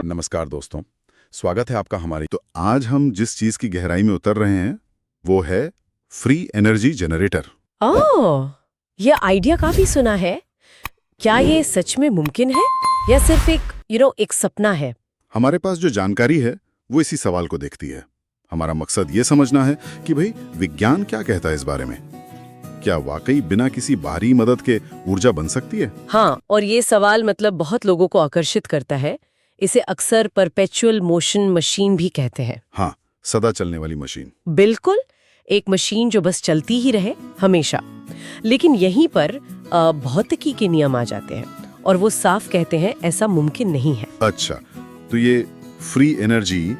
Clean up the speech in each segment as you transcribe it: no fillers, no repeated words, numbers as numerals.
नमस्कार दोस्तों, स्वागत है आपका हमारी। तो आज हम जिस चीज की गहराई में उतर रहे हैं वो है फ्री एनर्जी जनरेटर। ओह, ये आइडिया काफी सुना है। क्या ये सच में मुमकिन है या सिर्फ एक सपना है? हमारे पास जो जानकारी है वो इसी सवाल को देखती है। हमारा मकसद ये समझना है कि भाई विज्ञान क्या कहता है इस बारे में। क्या वाकई बिना किसी बाहरी मदद के ऊर्जा बन सकती है? हाँ, और ये सवाल बहुत लोगों को आकर्षित करता है। इसे अक्सर परपेचुअल मोशन मशीन भी कहते हैं। हाँ, सदा चलने वाली मशीन। बिल्कुल, एक मशीन जो बस चलती ही रहे हमेशा। लेकिन यहीं पर भौतिकी के नियम आ जाते हैं और वो साफ कहते हैं ऐसा मुमकिन नहीं है। अच्छा, तो ये फ्री एनर्जी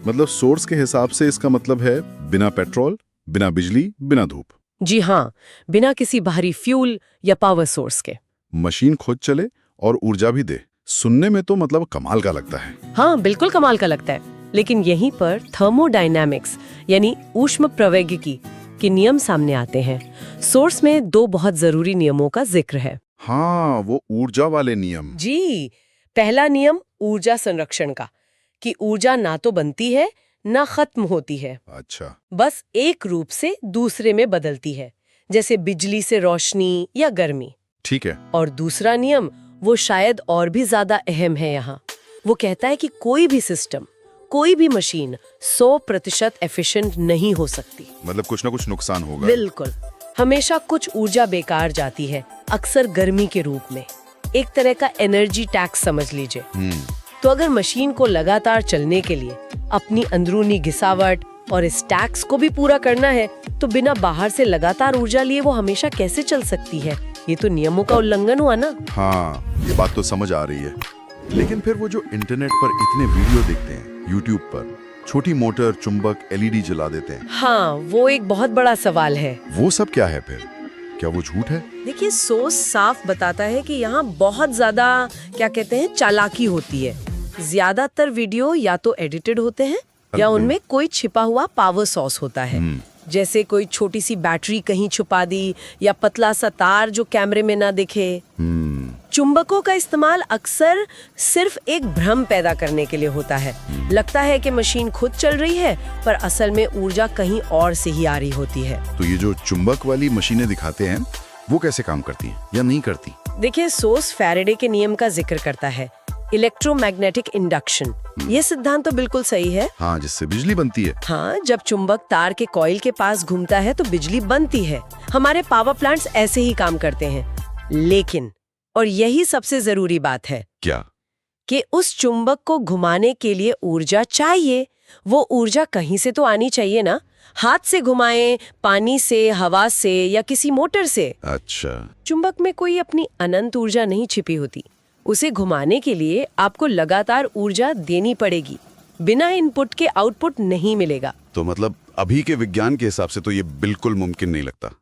मतलब सोर्स के हिसाब से इसका मतलब है बिना पेट्रोल, बिना बिजली, बिना धूप। जी हाँ, बिना किसी बाहरी फ्यूल या पावर सोर्स के। मशीन खुद चले और ऊर्जा भी दे। सुनने में तो मतलब कमाल का लगता है। हाँ, बिल्कुल कमाल का लगता है। लेकिन यहीं पर थर्मोडायनामिक्स यानी ऊष्मप्रवैगिकी के नियम सामने आते हैं। सोर्स में दो बहुत जरूरी नियमों का जिक्र है। हाँ, वो ऊर्जा वाले नियम। जी, पहला नियम ऊर्जा संरक्षण का, कि ऊर्जा ना तो बनती है ना खत्म होती है। अच्छा, बस एक रूप से दूसरे में बदलती है, जैसे बिजली से रोशनी या गर्मी। ठीक है। और दूसरा नियम वो शायद और भी ज्यादा अहम है यहाँ। वो कहता है कि कोई भी सिस्टम, कोई भी मशीन 100% एफिशिएंट नहीं हो सकती। मतलब कुछ ना कुछ नुकसान होगा। बिल्कुल, हमेशा कुछ ऊर्जा बेकार जाती है, अक्सर गर्मी के रूप में। एक तरह का एनर्जी टैक्स समझ लीजिए। तो अगर मशीन को लगातार चलने के लिए अपनी अंदरूनी घिसावट और इस टैक्स को भी पूरा करना है, तो बिना बाहर से लगातार ऊर्जा लिए वो हमेशा कैसे चल सकती है? ये तो नियमों का उल्लंघन हुआ ना। हाँ, ये बात तो समझ आ रही है। लेकिन फिर वो जो इंटरनेट पर इतने वीडियो देखते हैं, यूट्यूब पर छोटी मोटर, चुंबक, एलईडी जला देते हैं। हाँ, वो एक बहुत बड़ा सवाल है। वो सब क्या है फिर? क्या वो झूठ है? देखिए, सोर्स साफ बताता है कि यहाँ बहुत ज्यादा चालाकी होती है। ज्यादातर वीडियो या तो एडिटेड होते हैं या उनमें कोई छिपा हुआ पावर सोर्स होता है। जैसे कोई छोटी सी बैटरी कहीं छुपा दी या पतला सा तार जो कैमरे में ना दिखे। चुंबकों का इस्तेमाल अक्सर सिर्फ एक भ्रम पैदा करने के लिए होता है। लगता है कि मशीन खुद चल रही है, पर असल में ऊर्जा कहीं और से ही आ रही होती है। तो ये जो चुंबक वाली मशीनें दिखाते हैं वो कैसे काम करती हैं या नहीं करती? देखिए, सोर्स फैराडे के नियम का जिक्र करता है, इलेक्ट्रोमैग्नेटिक इंडक्शन। ये सिद्धांत तो बिल्कुल सही है। हाँ, जिससे बिजली बनती है। हाँ, जब चुंबक तार के कॉइल के पास घूमता है तो बिजली बनती है। हमारे पावर प्लांट्स ऐसे ही काम करते हैं। लेकिन, और यही सबसे जरूरी बात है, क्या? कि उस चुंबक को घुमाने के लिए ऊर्जा चाहिए। वो ऊर्जा कहीं से तो आनी चाहिए ना। हाथ से घुमाएं, पानी से, हवा से या किसी मोटर से। अच्छा, चुंबक में कोई अपनी अनंत ऊर्जा नहीं छिपी होती। उसे घुमाने के लिए आपको लगातार ऊर्जा देनी पड़ेगी। बिना इनपुट के आउटपुट नहीं मिलेगा। तो मतलब अभी के विज्ञान के हिसाब से तो ये बिल्कुल मुमकिन नहीं लगता।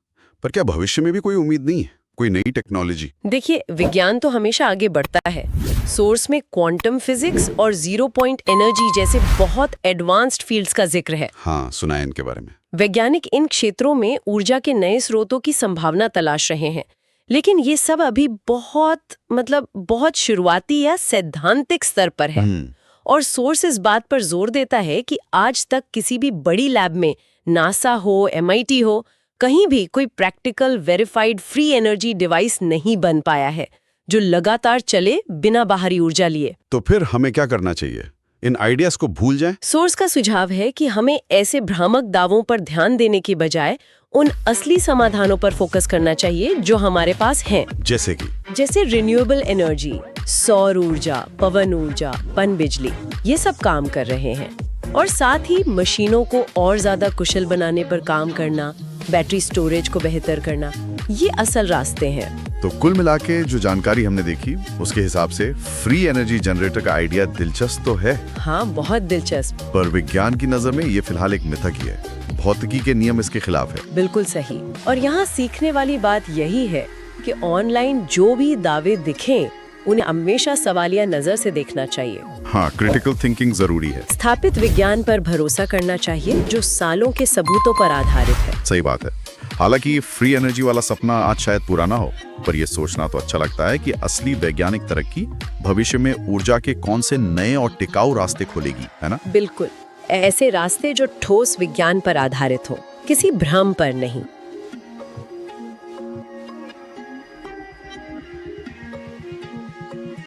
पर क्या भविष्य में भी कोई उम्मीद नहीं है, कोई नई टेक्नोलॉजी? देखिए, विज्ञान तो हमेशा आगे बढ़ता है। सोर्स में क्वांटम फिजिक्स और जीरो पॉइंट एनर्जी जैसे बहुत एडवांस्ड फील्ड्स का जिक्र है। हाँ, सुना है इनके बारे में। वैज्ञानिक इन क्षेत्रों में ऊर्जा के नए स्रोतों की संभावना तलाश रहे हैं। लेकिन ये सब अभी बहुत शुरुआती या सैद्धांतिक स्तर पर है। और सोर्स इस बात पर जोर देता है कि आज तक किसी भी बड़ी लैब में, नासा हो, MIT हो, कहीं भी कोई practical verified free energy device नहीं बन पाया है जो लगातार चले बिना बाहरी ऊर्जा लिए। तो फिर हमें क्या करना चाहिए? इन आइडियाज को भूल जाएं? सोर्स का सुझाव है कि हमें ऐसे भ्रामक दावों पर ध्यान देने की बजाय उन असली समाधानों पर फोकस करना चाहिए जो हमारे पास हैं। जैसे रिन्यूएबल एनर्जी, सौर ऊर्जा, पवन ऊर्जा, पनबिजली, ये सब काम कर रहे हैं। और साथ ही मशीनों को और ज्यादा कुशल बनाने पर काम करना, बैटरी स्टोरेज को बेहतर करना, ये असल रास्ते हैं। तो कुल मिलाके जो जानकारी हमने देखी उसके हिसाब से फ्री एनर्जी जनरेटर का आइडिया दिलचस्प तो है। हाँ, बहुत दिलचस्प। पर विज्ञान की नजर में ये फिलहाल एक मिथक ही है। भौतिकी के नियम इसके खिलाफ है। बिल्कुल सही। और यहाँ सीखने वाली बात यही है कि ऑनलाइन जो भी दावे दिखें, उन्हें हमेशा सवालिया नजर से देखना चाहिए। हाँ, क्रिटिकल थिंकिंग जरूरी है। स्थापित विज्ञान पर भरोसा करना चाहिए जो सालों के सबूतों पर आधारित है। सही बात है। हालांकि फ्री एनर्जी वाला सपना आज शायद पूरा ना हो, पर यह सोचना तो अच्छा लगता है कि असली वैज्ञानिक तरक्की भविष्य में ऊर्जा के कौन से नए और टिकाऊ रास्ते खोलेगी, है ना? बिल्कुल, ऐसे रास्ते जो ठोस विज्ञान पर आधारित हो, किसी भ्रम पर नहीं।